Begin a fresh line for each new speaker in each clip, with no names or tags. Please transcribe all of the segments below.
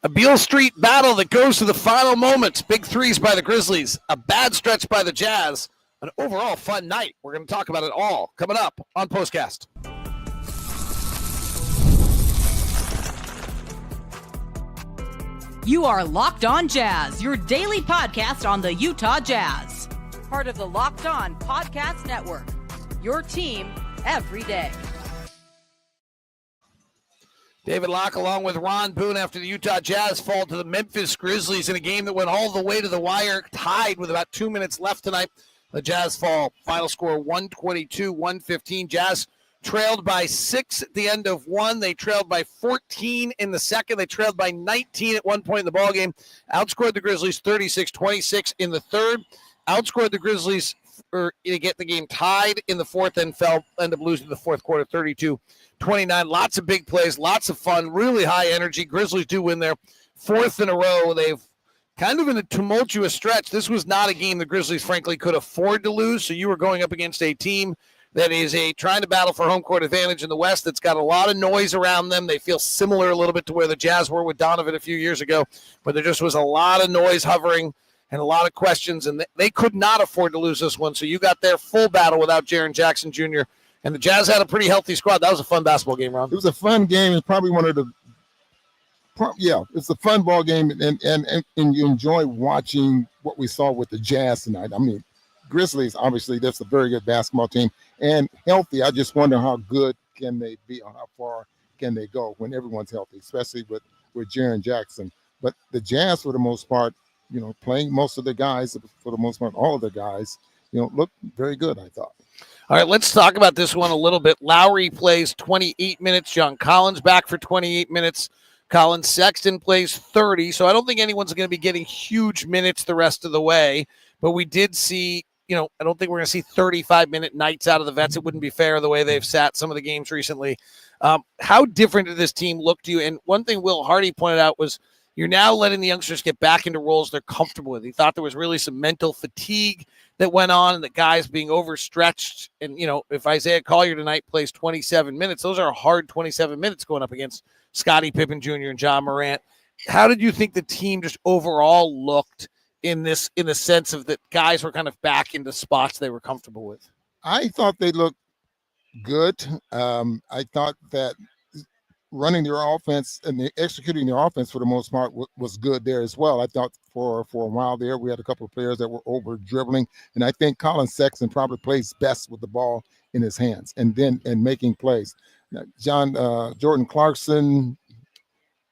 A Beale Street battle that goes to the final moments. Big threes by the Grizzlies. A bad stretch by the Jazz. An overall fun night. We're going to talk about it all coming up on POSTCAST.
You are Locked On Jazz, your daily podcast on the Utah Jazz. Part of the Locked On Podcast Network. Your team every day.
David Locke along with Ron Boone after the Utah Jazz fall to the Memphis Grizzlies in a game that went all the way to the wire, tied with about 2 minutes left tonight. The Jazz fall. Final score 122-115. Jazz trailed by 6 at the end of one. They trailed by 14 in the second. They trailed by 19 at one point in the ballgame. Outscored the Grizzlies 36-26 in the third. Outscored the Grizzlies to get the game tied in the fourth and end up losing the fourth quarter 32-29. Lots of big plays, lots of fun, really high energy. Grizzlies do win their fourth in a row. They've kind of in a tumultuous stretch. This was not a game the Grizzlies, frankly, could afford to lose. So you were going up against a team that is trying to battle for home court advantage in the West that's got a lot of noise around them. They feel similar a little bit to where the Jazz were with Donovan a few years ago, but there just was a lot of noise hovering and a lot of questions, and they could not afford to lose this one. So you got their full battle without Jaren Jackson Jr., and the Jazz had a pretty healthy squad. That was a fun basketball game, Ron.
It was a fun game. It's probably one of the it's a fun ball game, and you enjoy watching what we saw with the Jazz tonight. I mean, Grizzlies, obviously, that's a very good basketball team, and healthy. I just wonder how good can they be, or how far can they go when everyone's healthy, especially with Jaren Jackson. But the Jazz, for the most part, playing most of the guys, for the most part, all of the guys, look very good, I thought.
All right, let's talk about this one a little bit. Lauri plays 28 minutes. John Collins back for 28 minutes. Collin Sexton plays 30. So I don't think anyone's going to be getting huge minutes the rest of the way. But we did see, I don't think we're going to see 35-minute nights out of the vets. It wouldn't be fair the way they've sat some of the games recently. How different did this team look to you? And one thing Will Hardy pointed out was, you're now letting the youngsters get back into roles they're comfortable with. He thought there was really some mental fatigue that went on and the guys being overstretched. And, if Isaiah Collier tonight plays 27 minutes, those are hard 27 minutes going up against Scottie Pippen Jr. and Ja Morant. How did you think the team just overall looked in the sense of that guys were kind of back into spots they were comfortable with?
I thought they looked good. I thought that running their offense and executing their offense for the most part was good there as well. I thought for a while there we had a couple of players that were over dribbling, and I think Collin Sexton probably plays best with the ball in his hands and making plays. Now, Jordan Clarkson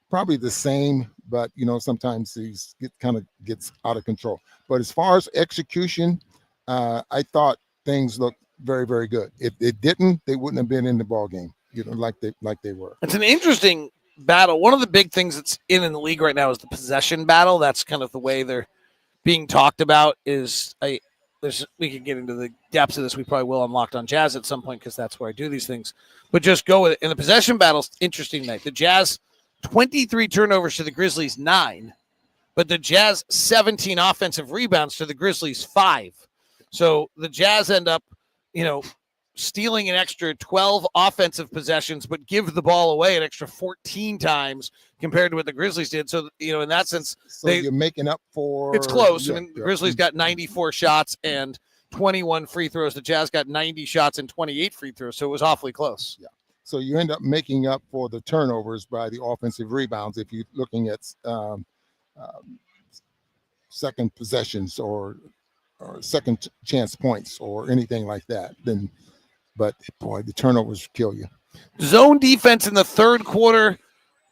probably the same, but sometimes he kind of gets out of control. But as far as execution, I thought things looked very, very good. If it didn't, they wouldn't have been in the ball game. Like they were.
It's an interesting battle. One of the big things that's in the league right now is the possession battle. That's kind of the way they're being talked about. We can get into the depths of this. We probably will on Locked On Jazz at some point because that's where I do these things. But just go with it. In the possession battle's interesting night. The Jazz 23 turnovers to the Grizzlies 9, but the Jazz 17 offensive rebounds to the Grizzlies 5. So the Jazz end up, stealing an extra 12 offensive possessions, but give the ball away an extra 14 times compared to what the Grizzlies did. So, in that sense,
you're making up for.
It's close. The Grizzlies got 94 shots and 21 free throws. The Jazz got 90 shots and 28 free throws. So it was awfully close.
Yeah. So you end up making up for the turnovers by the offensive rebounds if you're looking at second possessions or second chance points or anything like that. But, boy, the turnovers kill you.
Zone defense in the third quarter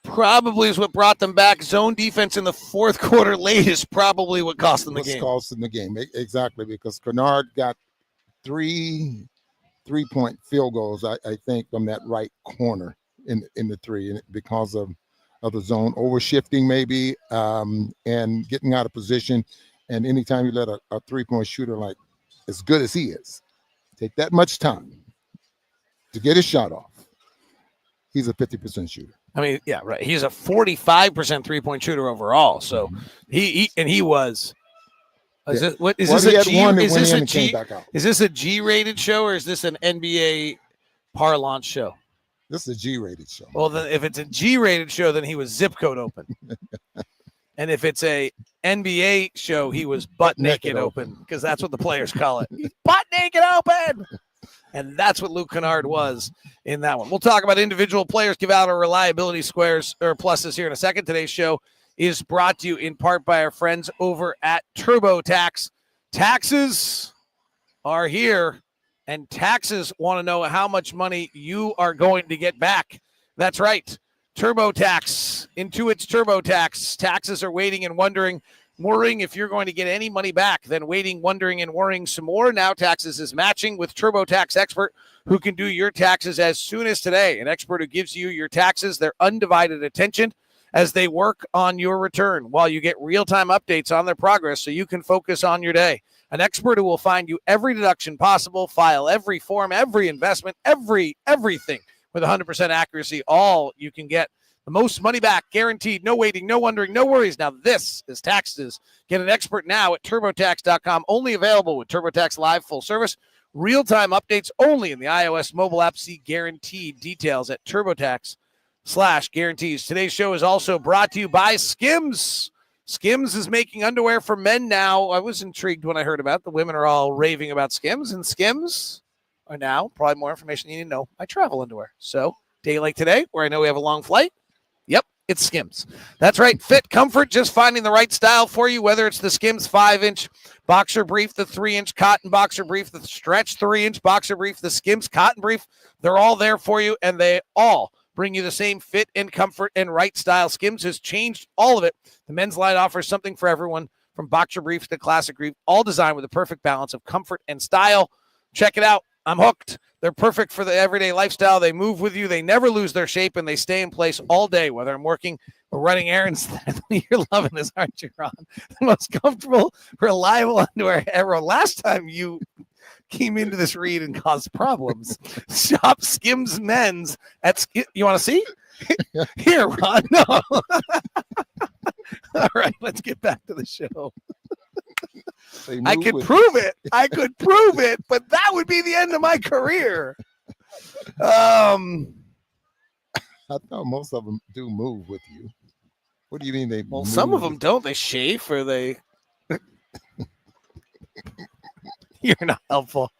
probably is what brought them back. Zone defense in the fourth quarter late is probably what cost them the game.
Cost them the game, exactly, because Kennard got three-point field goals, I think, from that right corner in the three, and because of the zone overshifting maybe and getting out of position. And anytime you let a three-point shooter like as good as he is take that much time to get his shot off, he's a 50% shooter.
I mean, yeah, right. He's a 45% three-point shooter overall. So he was. Is this a G-rated show or is this an NBA parlance show?
This is a G-rated show.
Well, then if it's a G-rated show, then he was zip code open. And if it's a NBA show, he was butt naked open, because that's what the players call it. He's butt naked open. And that's what Luke Kennard was in that one. We'll talk about individual players, give out our reliability squares or pluses here in a second. Today's show is brought to you in part by our friends over at TurboTax. Taxes are here, and taxes want to know how much money you are going to get back. That's right. TurboTax. Intuit's TurboTax. Taxes are waiting and worrying if you're going to get any money back, then waiting, wondering, and worrying some more. Now Taxes is matching with TurboTax expert who can do your taxes as soon as today. An expert who gives you your taxes their undivided attention as they work on your return while you get real-time updates on their progress so you can focus on your day. An expert who will find you every deduction possible, file every form, every investment, everything with 100% accuracy. All you can get the most money back, guaranteed, no waiting, no wondering, no worries. Now this is Taxes. Get an expert now at TurboTax.com. Only available with TurboTax Live full service. Real-time updates only in the iOS mobile app. See guaranteed details at TurboTax/guarantees. Today's show is also brought to you by Skims. Skims is making underwear for men now. I was intrigued when I heard about it. The women are all raving about Skims, and Skims are now, probably more information you need to know, my travel underwear. So, day like today, where I know we have a long flight, yep, it's Skims. That's right. Fit, comfort, just finding the right style for you, whether it's the Skims 5-inch boxer brief, the 3-inch cotton boxer brief, the stretch 3-inch boxer brief, the Skims cotton brief. They're all there for you, and they all bring you the same fit and comfort and right style. Skims has changed all of it. The men's line offers something for everyone, from boxer briefs to classic brief, all designed with the perfect balance of comfort and style. Check it out. I'm hooked. They're perfect for the everyday lifestyle. They move with you. They never lose their shape, and they stay in place all day, whether I'm working or running errands. You're loving this, aren't you, Ron? The most comfortable, reliable underwear ever. Last time you came into this read and caused problems. Shop Skims Men's at you want to see? Here, Ron. No. All right, let's get back to the show. I could prove it. I could prove it, but that would be the end of my career.
I thought most of them do move with you. What do you mean they move?
Some of them don't. They chafe or they... You're not helpful.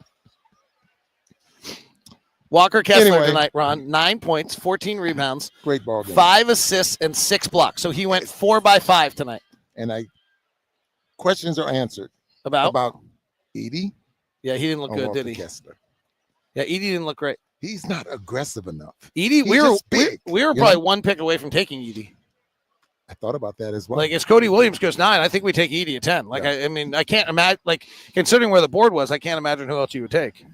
Walker Kessler tonight, Ron. 9 points, 14 rebounds.
Great ball game.
5 assists and 6 blocks. So he went 4 by 5 tonight.
And questions are answered.
About
Edy?
Yeah, he didn't look good, did he?
Kessler.
Yeah, Edy didn't look great.
He's not aggressive enough.
Edy, we were probably one pick away from taking Edy.
I thought about that as well.
Like, as Cody Williams goes 9, I think we take Edy at 10. Like, yeah. I mean, I can't imagine, like, considering where the board was, I can't imagine who else you would take.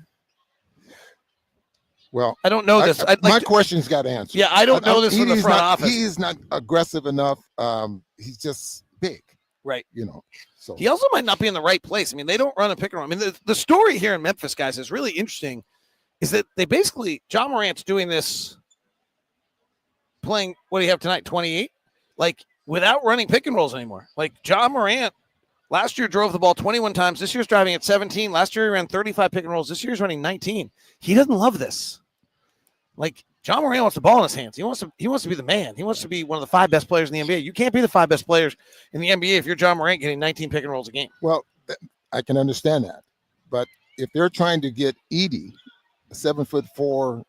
Well,
I don't know this.
My questions got answered.
Yeah, I don't know this from the front office.
He is not aggressive enough. He's just big.
Right.
You know. So
he also might not be in the right place. I mean, they don't run a pick and roll. I mean, the story here in Memphis, guys, is really interesting. Is that they basically, Ja Morant's doing this, playing, what do you have tonight, 28? Like, without running pick and rolls anymore. Like, Ja Morant last year drove the ball 21 times. This year's driving at 17. Last year he ran 35 pick and rolls. This year's running 19. He doesn't love this. Like, Ja Morant wants the ball in his hands. He wants to be the man. He wants to be one of the 5 best players in the NBA. You can't be the 5 best players in the NBA if you're Ja Morant getting 19 pick and rolls a game.
Well, I can understand that. But if they're trying to get Edy, a 7'4"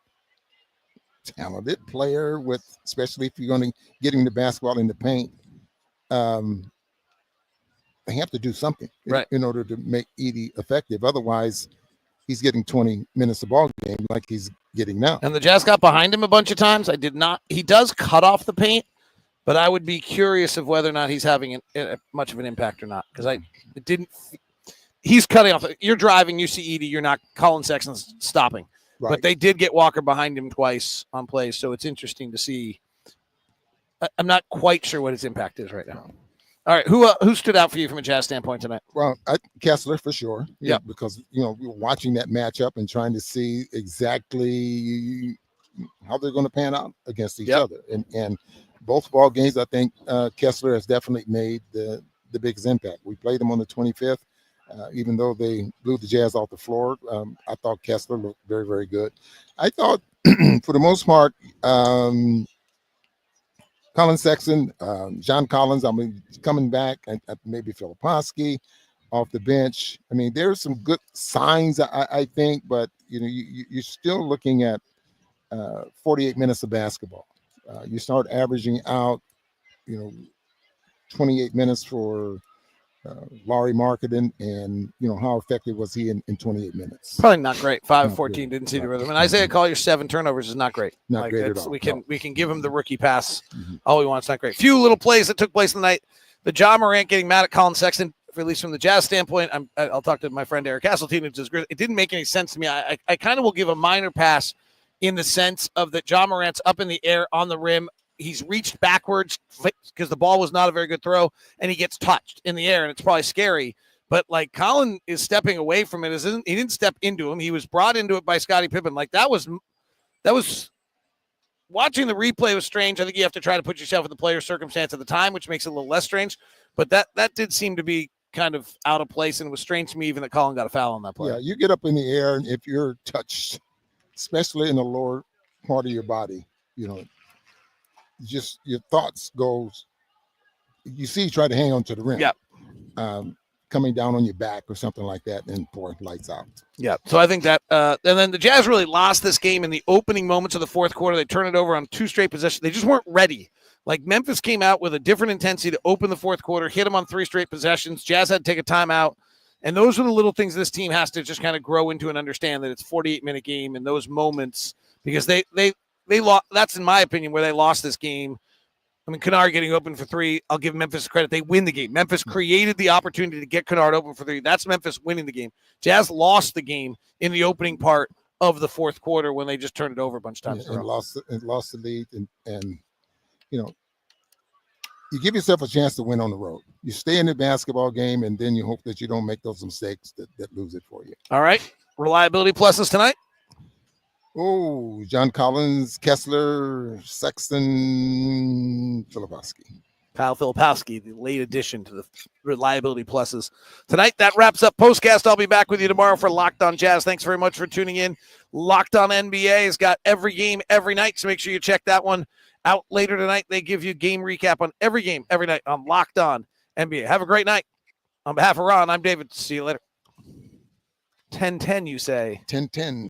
talented player, with, especially if you're going to get him the basketball in the paint, they have to do something in order to make Edy effective. Otherwise, he's getting 20 minutes of ball game like he's getting now.
And the Jazz got behind him a bunch of times. He does cut off the paint, but I would be curious of whether or not he's having much of an impact or not, because he's cutting off. You're driving, you see Edy, you're not, Collin Sexton's stopping. Right. But they did get Walker behind him twice on plays, so it's interesting to see. I'm not quite sure what his impact is right now. All right, who stood out for you from a Jazz standpoint tonight?
Well, Kessler for sure. Yeah, because we were watching that matchup and trying to see exactly how they're going to pan out against each other. And both ball games, I think Kessler has definitely made the biggest impact. We played them on the 25th. Even though they blew the Jazz off the floor, I thought Kessler looked very, very good. I thought for the most part, Collin Sexton, John Collins, coming back, and maybe Filipowski off the bench. I mean, there's some good signs, I think, but you're still looking at 48 minutes of basketball. You start averaging out, 28 minutes for Lauri Markkanen, and how effective was he in 28 minutes?
Probably not great. 5 of
Not
14
good.
didn't see the
Not
rhythm.
good.
And Isaiah Collier 7 turnovers is not great.
Not great at all.
We can give him the rookie pass
Mm-hmm.
all we want. It's not great. Few little plays that took place tonight. The Ja Morant getting mad at Collin Sexton, at least from the Jazz standpoint. I'll talk to my friend Eric Castleton. It didn't make any sense to me. I kind of will give a minor pass in the sense of that Ja Morant's up in the air on the rim. He's reached backwards because the ball was not a very good throw, and he gets touched in the air, and it's probably scary. But, like, Collin is stepping away from it. He didn't step into him. He was brought into it by Scottie Pippen. Like, that was watching the replay was strange. I think you have to try to put yourself in the player's circumstance at the time, which makes it a little less strange. But that did seem to be kind of out of place, and it was strange to me even that Collin got a foul on that play.
Yeah, you get up in the air, and if you're touched, especially in the lower part of your body, just your thoughts goes. You see, you try to hang on to the rim.
Yeah.
Coming down on your back or something like that, and pour lights out.
Yeah. So I think that, and then the Jazz really lost this game in the opening moments of the fourth quarter. They turned it over on 2 straight possessions. They just weren't ready. Like, Memphis came out with a different intensity to open the fourth quarter, hit them on 3 straight possessions. Jazz had to take a timeout. And those are the little things this team has to just kind of grow into and understand that it's a 48-minute game in those moments, because they lost. That's, in my opinion, where they lost this game. I mean, Kennard getting open for 3, I'll give Memphis credit. They win the game. Memphis created the opportunity to get Kennard open for 3. That's Memphis winning the game. Jazz lost the game in the opening part of the fourth quarter when they just turned it over a bunch of times.
And lost the lead. And you give yourself a chance to win on the road. You stay in the basketball game, and then you hope that you don't make those mistakes that lose it for you.
All right. Reliability pluses tonight.
Oh, John Collins, Kessler, Sexton, Filipowski.
Kyle Filipowski, the late addition to the reliability pluses tonight. That wraps up Postcast. I'll be back with you tomorrow for Locked On Jazz. Thanks very much for tuning in. Locked On NBA has got every game every night, so make sure you check that one out later tonight. They give you game recap on every game every night on Locked On NBA. Have a great night. On behalf of Ron, I'm David. See you later. 10-10, you say.
10-10.